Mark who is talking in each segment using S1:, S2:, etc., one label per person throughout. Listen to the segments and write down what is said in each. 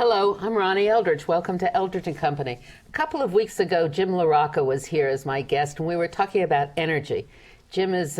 S1: Hello, I'm Ronnie Eldridge. Welcome to Eldridge and Company. A couple of weeks ago, Jim Larocca was here as my guest, and we were talking about energy. Jim is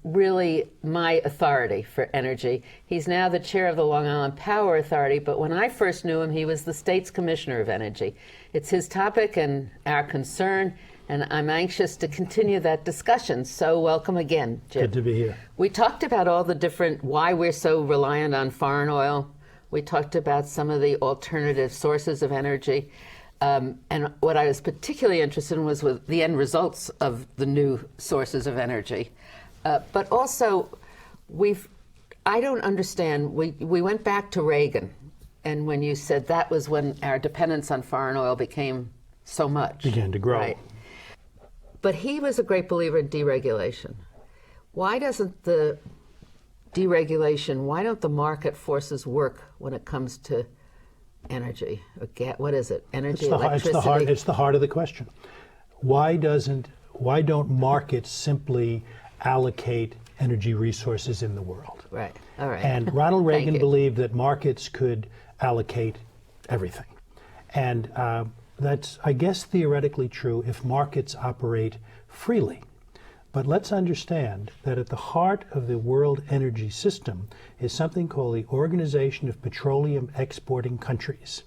S1: really my authority for energy. He's now the chair of the Long Island Power Authority, but when I first knew him, he was the state's commissioner of energy. It's his topic and our concern, and I'm anxious to continue that discussion. So welcome again, Jim.
S2: Good to be here.
S1: We talked about all the different, why we're so reliant on foreign oil. We talked about some of the alternative sources of energy. And what I was particularly interested in was with the end results of the new sources of energy. But also, I don't understand, we went back to Reagan, and when you said that was when our dependence on foreign oil became so much.
S2: Began to grow.
S1: Right. But he was a great believer in deregulation. Why doesn't the deregulation, why don't the market forces work when it comes to energy? What is it? Energy, electricity?
S2: It's the heart of the question. Why don't markets simply allocate energy resources in the world?
S1: Right. All right.
S2: And Ronald Reagan believed that markets could allocate everything. And that's, I guess, theoretically true if markets operate freely. But let's understand that at the heart of the world energy system is something called the Organization of Petroleum Exporting Countries.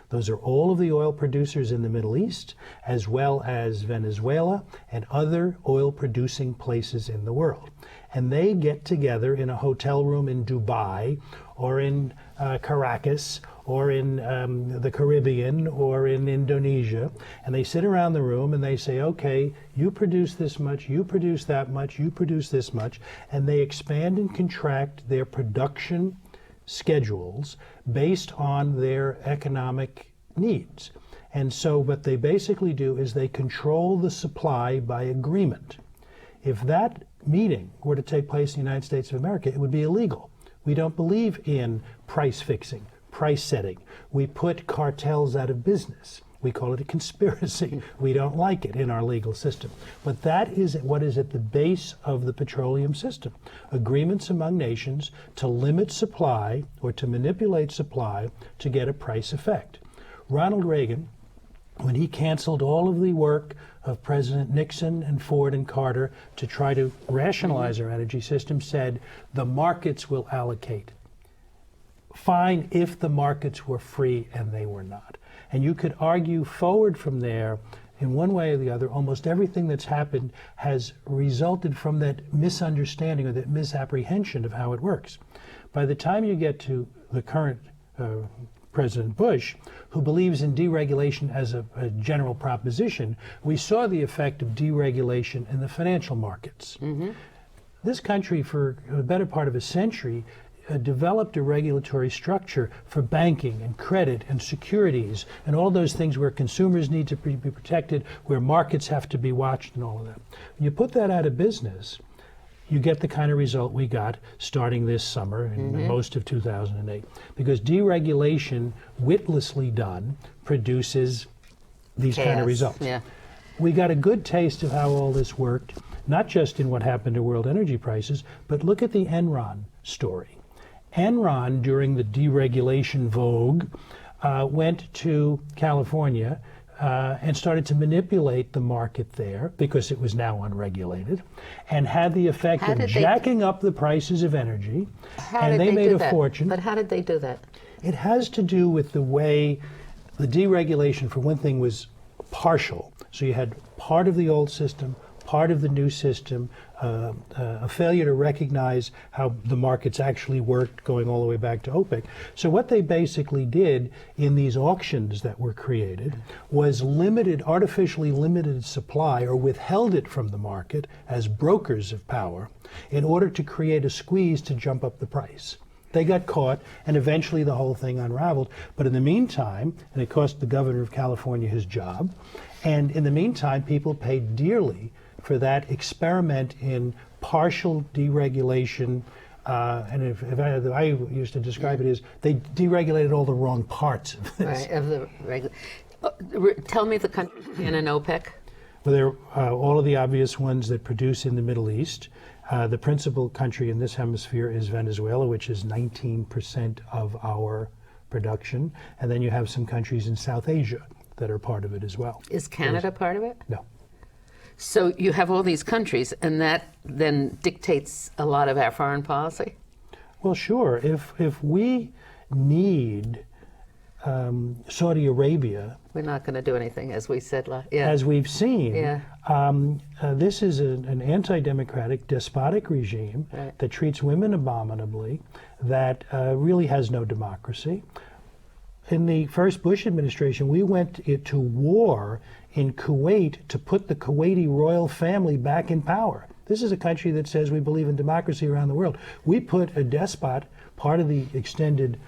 S2: Those are all of the oil producers in the Middle East, as well as Venezuela and other oil-producing places in the world. And they get together in a hotel room in Dubai or in Caracas or in the Caribbean or in Indonesia, and they sit around the room and they say, okay, you produce this much, you produce that much, you produce this much, and they expand and contract their production schedules based on their economic needs. And so what they basically do is they control the supply by agreement. If that meeting were to take place in the United States of America, it would be illegal. We don't believe in price fixing, price setting. We put cartels out of business. We call it a conspiracy. We don't like it in our legal system. But that is what is at the base of the petroleum system. Agreements among nations to limit supply or to manipulate supply to get a price effect. Ronald Reagan, when he canceled all of the work of President Nixon and Ford and Carter to try to rationalize our energy system, said the markets will allocate. Fine if the markets were free, and they were not. And you could argue forward from there, in one way or the other, almost everything that's happened has resulted from that misunderstanding or that misapprehension of how it works. By the time you get to the current President Bush, who believes in deregulation as a general proposition, we saw the effect of deregulation in the financial markets. This country, for a better part of a century, developed a regulatory structure for banking and credit and securities and all those things where consumers need to be protected, where markets have to be watched and all of that. When you put that out of business, you get the kind of result we got starting this summer and most of 2008. Because deregulation, witlessly done, produces these kind of results.
S1: Yeah.
S2: We got a good taste of how all this worked, not just in what happened to world energy prices, but look at the Enron story. Enron, during the deregulation vogue, went to California and started to manipulate the market there because it was now unregulated, and had the effect of jacking up the prices of energy, and they made a fortune.
S1: But how did they do that?
S2: It has to do with the way the deregulation, for one thing, was partial. So you had part of the old system, part of the new system, a failure to recognize how the markets actually worked going all the way back to OPEC. So what they basically did in these auctions that were created was artificially limited supply, or withheld it from the market as brokers of power in order to create a squeeze to jump up the price. They got caught, and eventually the whole thing unraveled. But in the meantime, and it cost the governor of California his job, and in the meantime, people paid dearly for that experiment in partial deregulation. And if I used to describe it as they deregulated all the wrong parts of this.
S1: Right, of the tell me the country in an OPEC.
S2: Well, there are all of the obvious ones that produce in the Middle East. The principal country in this hemisphere is Venezuela, which is 19% of our production, and then you have some countries in South Asia that are part of it as well.
S1: Is Canada part of it?
S2: No.
S1: So you have all these countries, and that then dictates a lot of our foreign policy?
S2: Well, sure. If we need Saudi Arabia,
S1: we're not going to do anything, as we said.
S2: As we've seen,
S1: Yeah.
S2: This is an anti-democratic, despotic regime
S1: Right.
S2: that treats women abominably, that really has no democracy. In the first Bush administration, we went to war in Kuwait to put the Kuwaiti royal family back in power. This is a country that says we believe in democracy around the world. We put a despot, part of the extended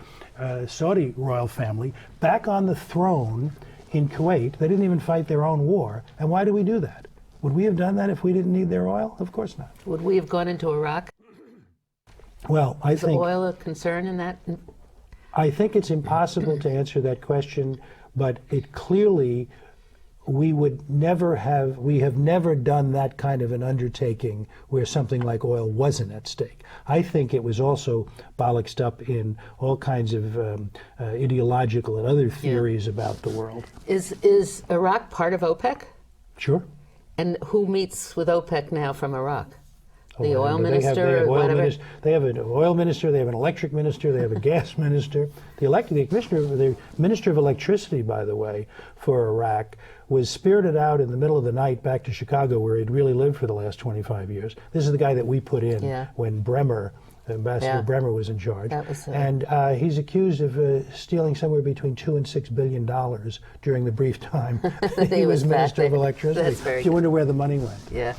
S2: Saudi royal family, back on the throne in Kuwait. They didn't even fight their own war. And why do we do that? Would we have done that if we didn't need their oil? Of course not.
S1: Would we have gone into Iraq?
S2: Well, I think
S1: oil a concern in that?
S2: I think it's impossible to answer that question, but it clearly we have never done that kind of an undertaking where something like oil wasn't at stake. I think it was also bollocksed up in all kinds of ideological and other theories about the world.
S1: Is Iraq part of OPEC?
S2: Sure.
S1: And who meets with OPEC now from Iraq? The oil
S2: They
S1: minister
S2: have
S1: or whatever?
S2: They have an oil minister, they have an electric minister, they have a gas minister. The minister of electricity, by the way, for Iraq was spirited out in the middle of the night back to Chicago, where he'd really lived for the last 25 years. This is the guy that we put in when Ambassador Bremer was in charge. And he's accused of stealing somewhere between $2 and $6 billion during the brief time he was Minister of Electricity. You wonder where the money went.
S1: Yeah.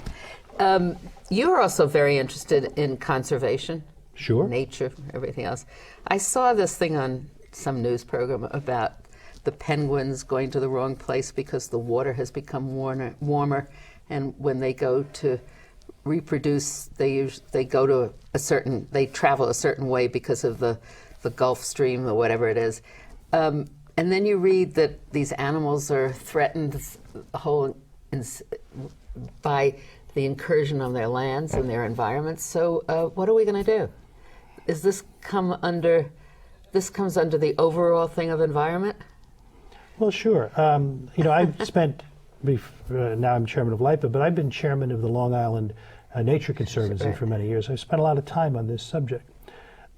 S1: You're also very interested in conservation.
S2: Sure.
S1: Nature, everything else. I saw this thing on some news program about the penguins going to the wrong place because the water has become warmer, and when they go to reproduce, they travel a certain way because of the Gulf Stream or whatever it is. And then you read that these animals are threatened by the incursion on their lands and their environments. So what are we going to do? Is this comes under the overall thing of environment?
S2: Well, sure. I've spent, now I'm chairman of LIPA, but I've been chairman of the Long Island Nature Conservancy for many years. I've spent a lot of time on this subject.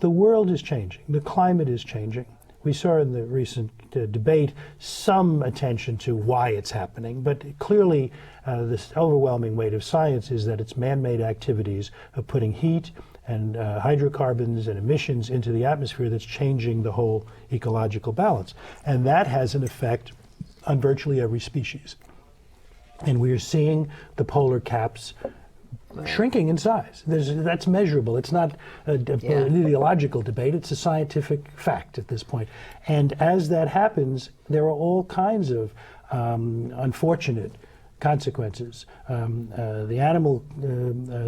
S2: The world is changing. The climate is changing. We saw in the recent debate some attention to why it's happening, but clearly this overwhelming weight of science is that it's man-made activities of putting heat and hydrocarbons and emissions into the atmosphere that's changing the whole ecological balance. And that has an effect on virtually every species. And we are seeing the polar caps shrinking in size. That's measurable. It's not an ideological debate. It's a scientific fact at this point. And as that happens, there are all kinds of unfortunate consequences. The animal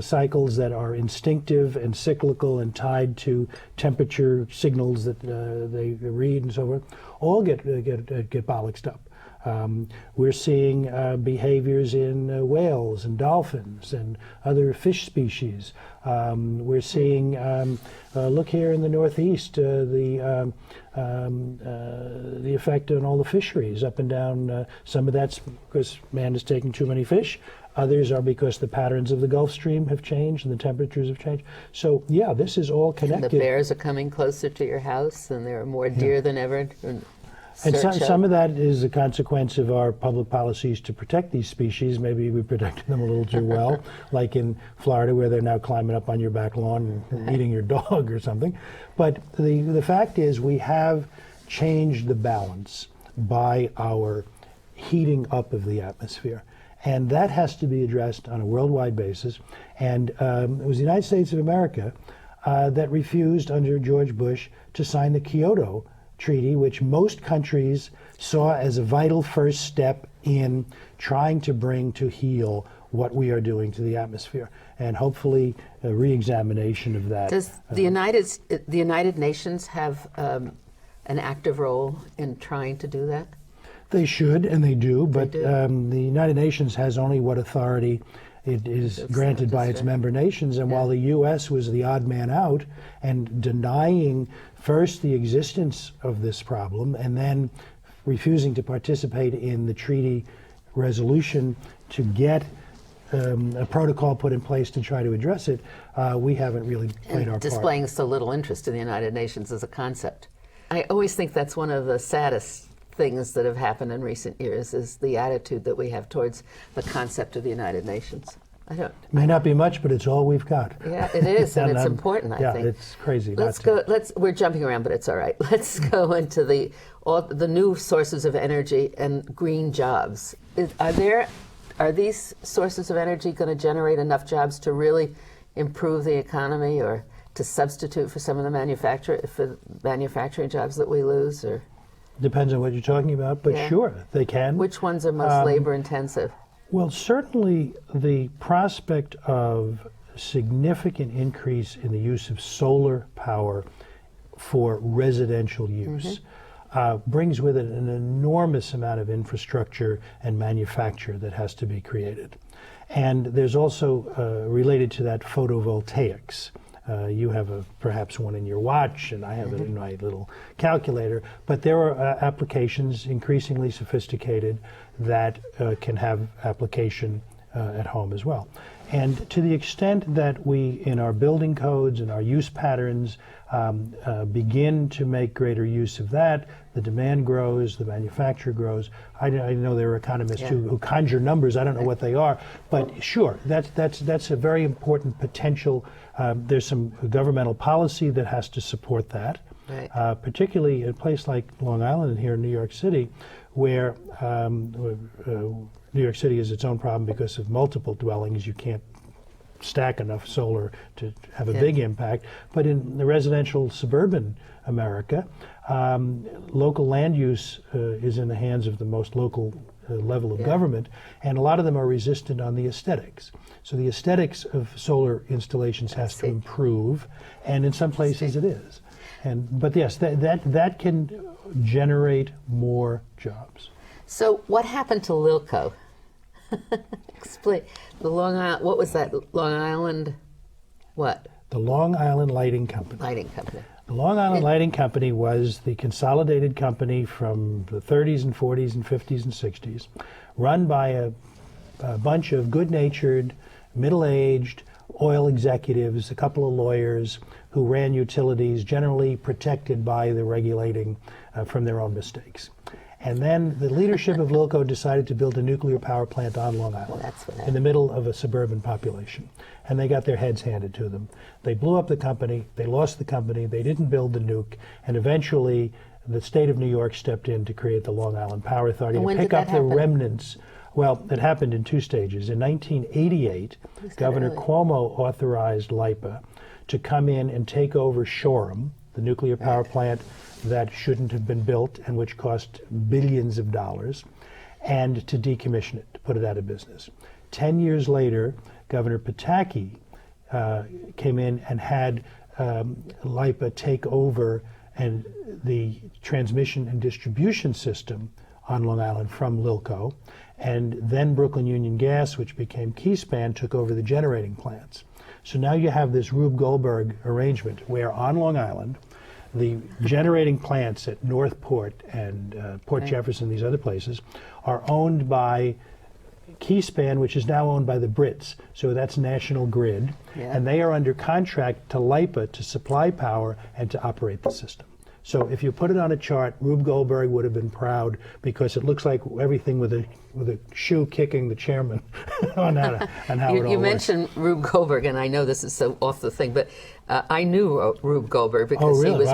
S2: cycles that are instinctive and cyclical and tied to temperature signals that they read and so forth, all get bollocksed up. We're seeing behaviors in whales and dolphins and other fish species. We're seeing, look here in the Northeast, the effect on all the fisheries up and down. Some of that's because man is taking too many fish. Others are because the patterns of the Gulf Stream have changed and the temperatures have changed. So, yeah, this is all connected.
S1: And the bears are coming closer to your house, and there are more deer than ever.
S2: And some of that is a consequence of our public policies to protect these species. Maybe we protected them a little too well, like in Florida, where they're now climbing up on your back lawn and eating your dog or something. But the fact is we have changed the balance by our heating up of the atmosphere. And that has to be addressed on a worldwide basis. And it was the United States of America that refused, under George Bush, to sign the Kyoto Treaty, which most countries saw as a vital first step in trying to bring to heel what we are doing to the atmosphere, and hopefully a re-examination of that.
S1: Does the United Nations have an active role in trying to do that?
S2: They should, and they do, but the United Nations has only what authority it is granted by its member nations. And while the U.S. was the odd man out and denying first the existence of this problem and then refusing to participate in the treaty resolution to get a protocol put in place to try to address it, we haven't really played our part.
S1: Displaying so little interest in the United Nations as a concept. I always think that's one of the saddest things that have happened in recent years is the attitude that we have towards the concept of the United Nations.
S2: It may not be much, but it's all we've got.
S1: Yeah, it is, and it's important, I think.
S2: Yeah, it's crazy.
S1: We're jumping around, but it's all right. Let's go into the new sources of energy and green jobs. Are these sources of energy going to generate enough jobs to really improve the economy or to substitute for some of the manufacturing jobs that we lose? Or
S2: depends on what you're talking about, but sure, they can.
S1: Which ones are most labor intensive?
S2: Well, certainly the prospect of significant increase in the use of solar power for residential use brings with it an enormous amount of infrastructure and manufacture that has to be created. And there's also, related to that, photovoltaics. You have perhaps one in your watch, and I have it in my little calculator. But there are applications increasingly sophisticated that can have application at home as well. And to the extent that we, in our building codes and our use patterns, begin to make greater use of that, the demand grows, the manufacture grows. I know there are economists who conjure numbers. I don't know what they are, but sure, that's a very important potential. There's some governmental policy that has to support that, particularly a place like Long Island and here in New York City, where New York City is its own problem because of multiple dwellings. You can't stack enough solar to have a big impact. But in the residential suburban America, local land use is in the hands of the most local level of government, and a lot of them are resistant on the aesthetics. So the aesthetics of solar installations has to improve, and in some places it is. But yes, that can generate more jobs.
S1: So what happened to Lilco? Explain. The Long Island, what was that? Long Island, what?
S2: The Long Island Lighting Company.
S1: Lighting Company.
S2: The Long Island Lighting Company was the consolidated company from the 30s and 40s and 50s and 60s, run by a bunch of good-natured, middle-aged oil executives, a couple of lawyers who ran utilities, generally protected by the regulating from their own mistakes. And then the leadership of Lilco decided to build a nuclear power plant on Long Island in the middle of a suburban population. And they got their heads handed to them. They blew up the company, they lost the company, they didn't build the nuke, and eventually the state of New York stepped in to create the Long Island Power Authority to pick up the remnants. Well, it happened in two stages. In 1988, Governor Cuomo authorized LIPA to come in and take over Shoreham, the nuclear power plant that shouldn't have been built and which cost billions of dollars, and to decommission it, to put it out of business. 10 years later, Governor Pataki came in and had LIPA take over and the transmission and distribution system on Long Island from Lilco, and then Brooklyn Union Gas, which became Keyspan, took over the generating plants. So now you have this Rube Goldberg arrangement where on Long Island, the generating plants at Northport and Port Jefferson, these other places, are owned by Keyspan, which is now owned by the Brits. So that's National Grid. And they are under contract to LIPA to supply power and to operate the system. So if you put it on a chart, Rube Goldberg would have been proud because it looks like everything with a shoe kicking the chairman on how it all works.
S1: You mentioned Rube Goldberg, and I know this is so off the thing, but I knew Rube Goldberg because he was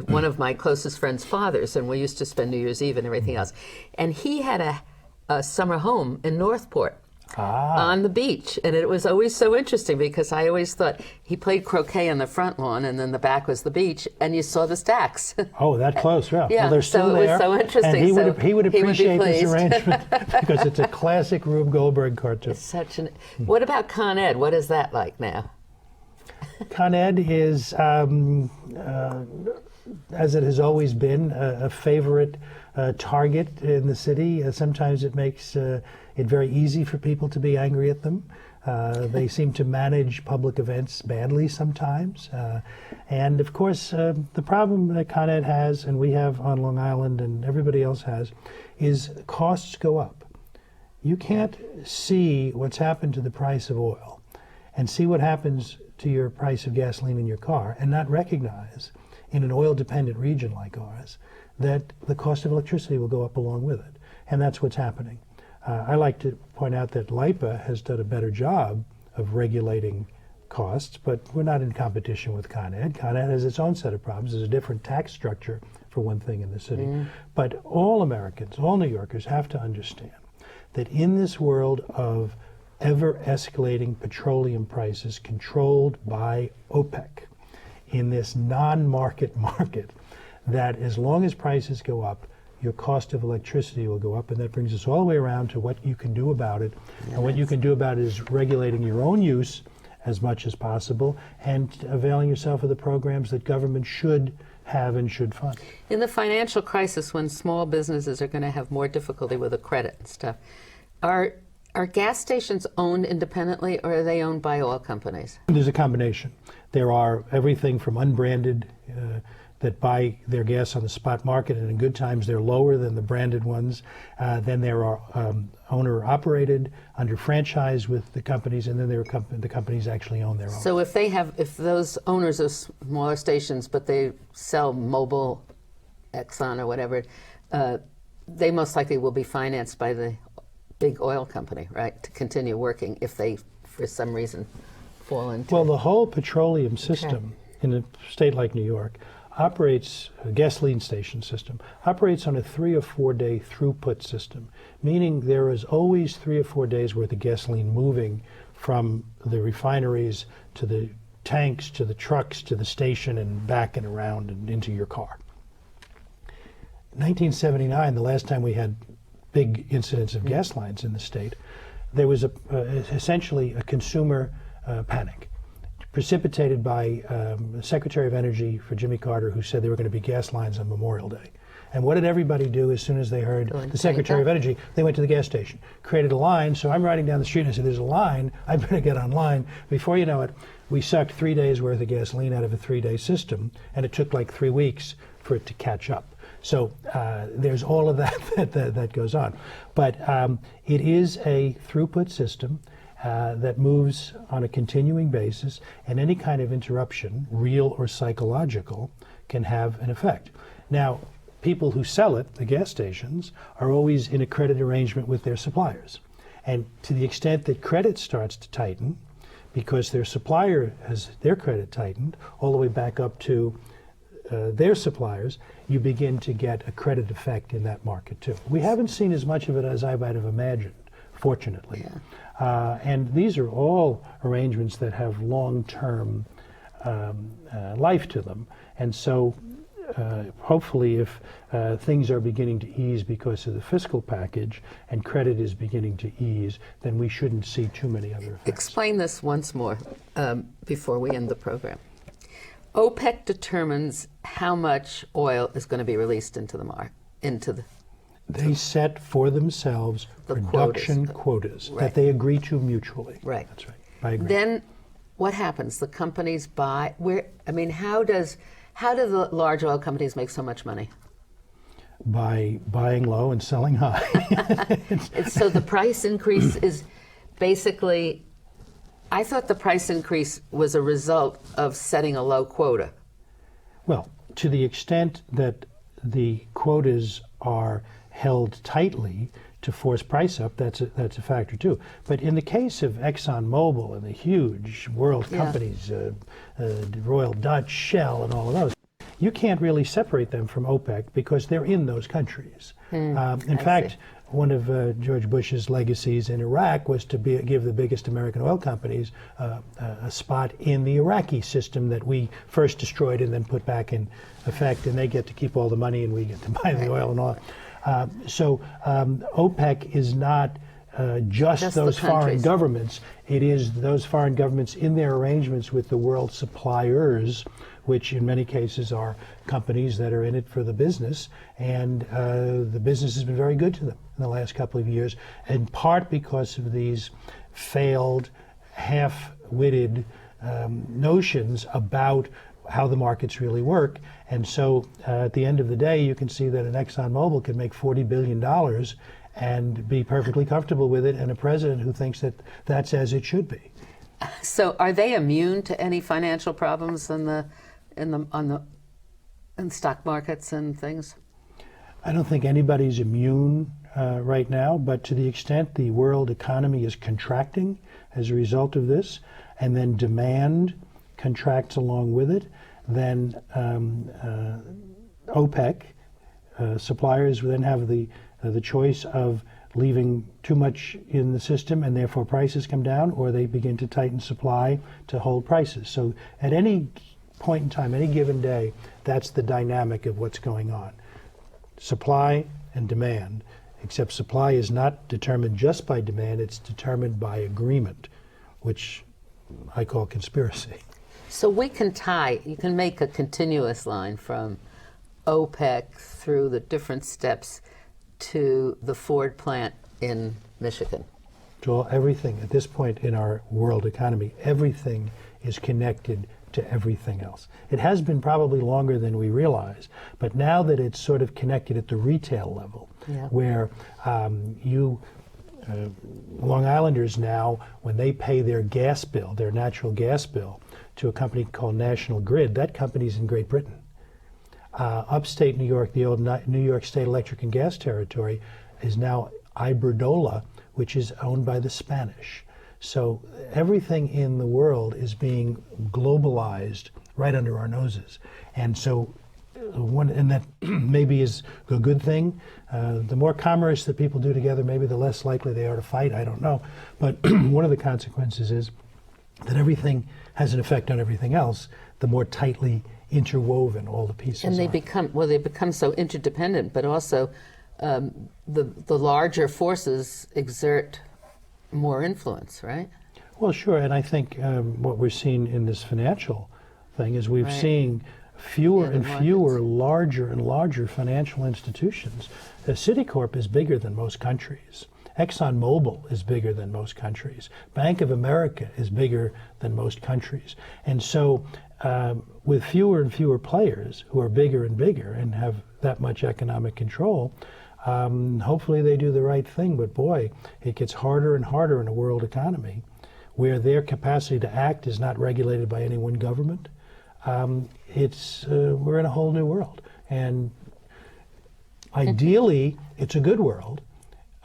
S1: one of my closest friend's fathers, and we used to spend New Year's Eve and everything else. And he had a summer home in Northport. On the beach, and it was always so interesting because I always thought he played croquet on the front lawn and then the back was the beach and you saw the stacks.
S2: Oh, that close, yeah. Well, they're still there.
S1: It was so interesting.
S2: And he would appreciate this arrangement because it's a classic Rube Goldberg cartoon.
S1: What about Con Ed? What is that like now?
S2: Con Ed is, as it has always been, a favorite target in the city. Sometimes it makes it very easy for people to be angry at them. They seem to manage public events badly sometimes. And of course, the problem that Con Ed has, and we have on Long Island and everybody else has, is costs go up. You can't see what's happened to the price of oil and see what happens to your price of gasoline in your car and not recognize in an oil-dependent region like ours that the cost of electricity will go up along with it. And that's what's happening. I like to point out that LIPA has done a better job of regulating costs, but we're not in competition with Con Ed. Con Ed has its own set of problems. There's a different tax structure, for one thing, in the city. But all Americans, all New Yorkers have to understand that in this world of ever-escalating petroleum prices controlled by OPEC, in this non-market market, that as long as prices go up, your cost of electricity will go up, and that brings us all the way around to what you can do about it. And what you can do about it is regulating your own use as much as possible and availing yourself of the programs that government should have and should fund.
S1: In the financial crisis, when small businesses are going to have more difficulty with the credit and stuff, are gas stations owned independently, or are they owned by oil companies?
S2: There's a combination. There are everything from unbranded that buy their gas on the spot market, and in good times they're lower than the branded ones. Then there are owner-operated, under franchise with the companies, and then there are the companies actually own their own.
S1: So if those owners of smaller stations, but they sell Mobil, Exxon, or whatever, they most likely will be financed by the big oil company, right, to continue working if they, for some reason, fall into.
S2: Well, the whole petroleum system in a state like New York operates, a gasoline station system, operates on a 3 or 4 day throughput system, meaning there is always 3 or 4 days worth of gasoline moving from the refineries to the tanks, to the trucks, to the station, and back and around and into your car. In 1979, the last time we had big incidents of gas lines in the state, there was essentially a consumer panic, precipitated by the Secretary of Energy for Jimmy Carter, who said there were going to be gas lines on Memorial Day. And what did everybody do as soon as they heard the Secretary of Energy? They went to the gas station, created a line. So I'm riding down the street and I said, there's a line, I better get online. Before you know it, we sucked 3 days worth of gasoline out of a 3-day system, and it took like 3 weeks for it to catch up. So there's all of that goes on. But it is a throughput system that moves on a continuing basis, and any kind of interruption, real or psychological, can have an effect. Now, people who sell it, the gas stations, are always in a credit arrangement with their suppliers. And to the extent that credit starts to tighten, because their supplier has their credit tightened all the way back up to their suppliers, you begin to get a credit effect in that market too. We haven't seen as much of it as I might have imagined, fortunately. And these are all arrangements that have long-term life to them. And so hopefully if things are beginning to ease because of the fiscal package and credit is beginning to ease, then we shouldn't see too many other effects.
S1: Explain this once more before we end the program. OPEC determines how much oil is going to be released into the market,
S2: They set for themselves production quotas that they agree to mutually.
S1: Right.
S2: That's right. I agree.
S1: Then what happens? The companies buy. How do the large oil companies make so much money?
S2: By buying low and selling high.
S1: So the price increase is basically. I thought the price increase was a result of setting a low quota.
S2: Well, to the extent that the quotas are held tightly to force price up, that's a factor too. But in the case of ExxonMobil and the huge world companies, Royal Dutch, Shell, and all of those, you can't really separate them from OPEC because they're in those countries. In fact, one of George Bush's legacies in Iraq was to give the biggest American oil companies a spot in the Iraqi system that we first destroyed and then put back in effect, and they get to keep all the money and we get to buy the oil and all. So OPEC is not just those foreign governments. It is those foreign governments in their arrangements with the world suppliers, which in many cases are companies that are in it for the business, and the business has been very good to them in the last couple of years, in part because of these failed half-witted notions about how the markets really work. And so at the end of the day, you can see that an ExxonMobil can make $40 billion and be perfectly comfortable with it, and a president who thinks that that's as it should be.
S1: So are they immune to any financial problems in stock markets and things?
S2: I don't think anybody's immune right now, but to the extent the world economy is contracting as a result of this, and then demand contracts along with it, then OPEC suppliers will then have the choice of leaving too much in the system and therefore prices come down, or they begin to tighten supply to hold prices. So at any point in time, any given day, that's the dynamic of what's going on. Supply and demand, except supply is not determined just by demand, it's determined by agreement, which I call conspiracy.
S1: So you can make a continuous line from OPEC through the different steps to the Ford plant in Michigan.
S2: Joel, everything at this point in our world economy, everything is connected to everything else. It has been probably longer than we realize, but now that it's sort of connected at the retail level, where Long Islanders now, when they pay their gas bill, their natural gas bill, to a company called National Grid, that company's in Great Britain. Upstate New York, the old New York State Electric and Gas Territory, is now Iberdrola, which is owned by the Spanish. So everything in the world is being globalized right under our noses. And so and that maybe is a good thing. The more commerce that people do together, maybe the less likely they are to fight, I don't know. But one of the consequences is that everything has an effect on everything else, the more tightly interwoven all the pieces
S1: and they
S2: are.
S1: become so interdependent, but also the larger forces exert more influence, right?
S2: Well, sure, and I think what we're seeing in this financial thing is we've seen fewer and fewer larger and larger financial institutions. Citicorp is bigger than most countries. ExxonMobil is bigger than most countries. Bank of America is bigger than most countries. And so with fewer and fewer players who are bigger and bigger and have that much economic control, hopefully they do the right thing. But boy, it gets harder and harder in a world economy where their capacity to act is not regulated by any one government. We're in a whole new world. And ideally, it's a good world,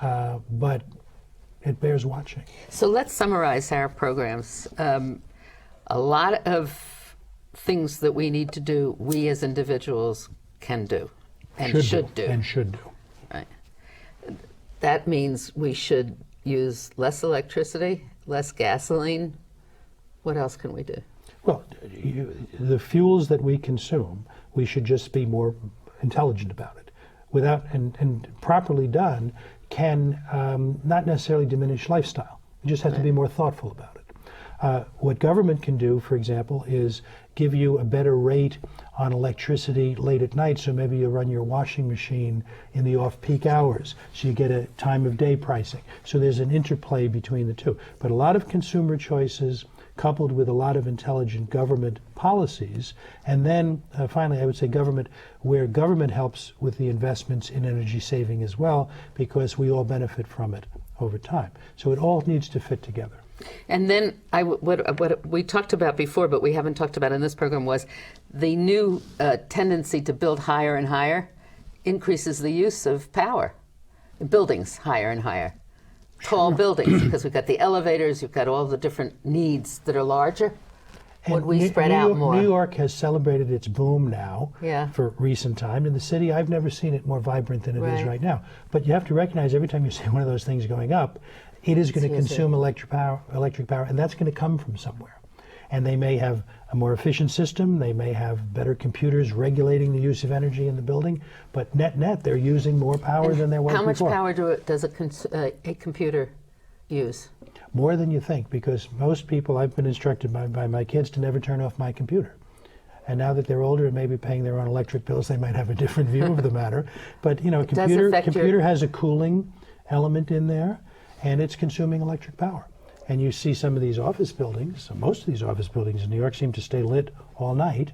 S2: but it bears watching.
S1: So let's summarize our programs. A lot of things that we need to do, we as individuals can do and should do.
S2: And should do.
S1: Right. That means we should use less electricity, less gasoline. What else can we do?
S2: Well, the fuels that we consume, we should just be more intelligent about it. And properly done can not necessarily diminish lifestyle. You just have to be more thoughtful about it. What government can do, for example, is give you a better rate on electricity late at night, so maybe you run your washing machine in the off-peak hours, so you get a time of day pricing. So there's an interplay between the two. But a lot of consumer choices coupled with a lot of intelligent government policies, and then finally I would say government, where government helps with the investments in energy saving as well, because we all benefit from it over time. So it all needs to fit together.
S1: And then what we talked about before, but we haven't talked about in this program, was the new tendency to build higher and higher increases the use of power. Buildings higher and higher. Tall buildings, because we've got the elevators, you've got all the different needs that are larger. Would we spread out more?
S2: New York has celebrated its boom now for recent time. In the city, I've never seen it more vibrant than it is right now. But you have to recognize every time you see one of those things going up, it is going to consume electric power, and that's going to come from somewhere. And they may have a more efficient system, they may have better computers regulating the use of energy in the building, but net, they're using more power than there was before.
S1: How much power does a computer use?
S2: More than you think, because most people, I've been instructed by my kids to never turn off my computer. And now that they're older and maybe paying their own electric bills, they might have a different view of the matter. But a computer has a cooling element in there, and it's consuming electric power. and you see some of these office buildings, most of these office buildings in New York seem to stay lit all night,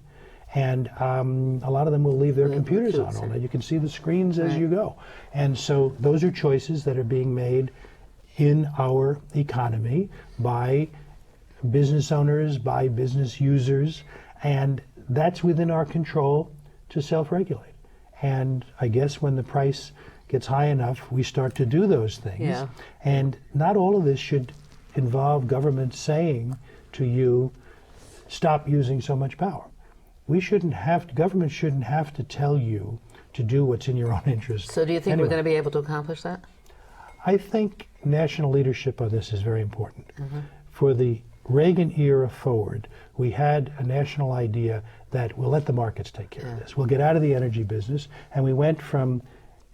S2: and a lot of them will leave their computers on all night. You can see the screens as you go. And so those are choices that are being made in our economy by business owners, by business users, and that's within our control to self-regulate. And I guess when the price gets high enough, we start to do those things.
S1: Yeah.
S2: And not all of this should involve government saying to you, stop using so much power. Government shouldn't have to tell you to do what's in your own interest.
S1: So do you think
S2: anyway.
S1: we're going to be able to accomplish that?
S2: I think national leadership on this is very important. For the Reagan era forward, we had a national idea that we'll let the markets take care of this. We'll get out of the energy business, and we went from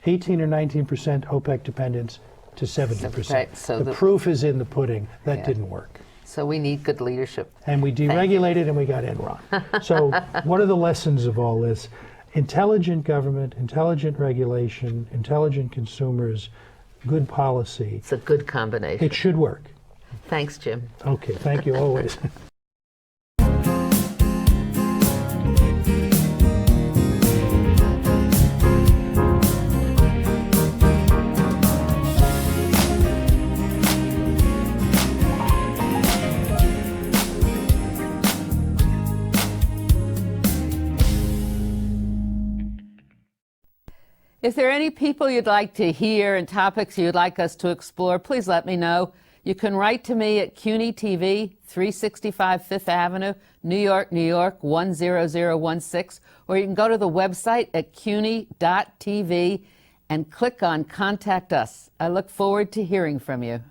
S2: 18 or 19% OPEC dependence to 70%.
S1: Right, so
S2: the proof is in the pudding. That didn't work.
S1: So we need good leadership.
S2: And we deregulated and we got Enron. So what are the lessons of all this? Intelligent government, intelligent regulation, intelligent consumers, good policy.
S1: It's a good combination.
S2: It should work.
S1: Thanks, Jim.
S2: Okay, thank you always.
S1: If there are any people you'd like to hear and topics you'd like us to explore, please let me know. You can write to me at CUNY TV, 365 Fifth Avenue, New York, New York, 10016, or you can go to the website at cuny.tv and click on Contact Us. I look forward to hearing from you.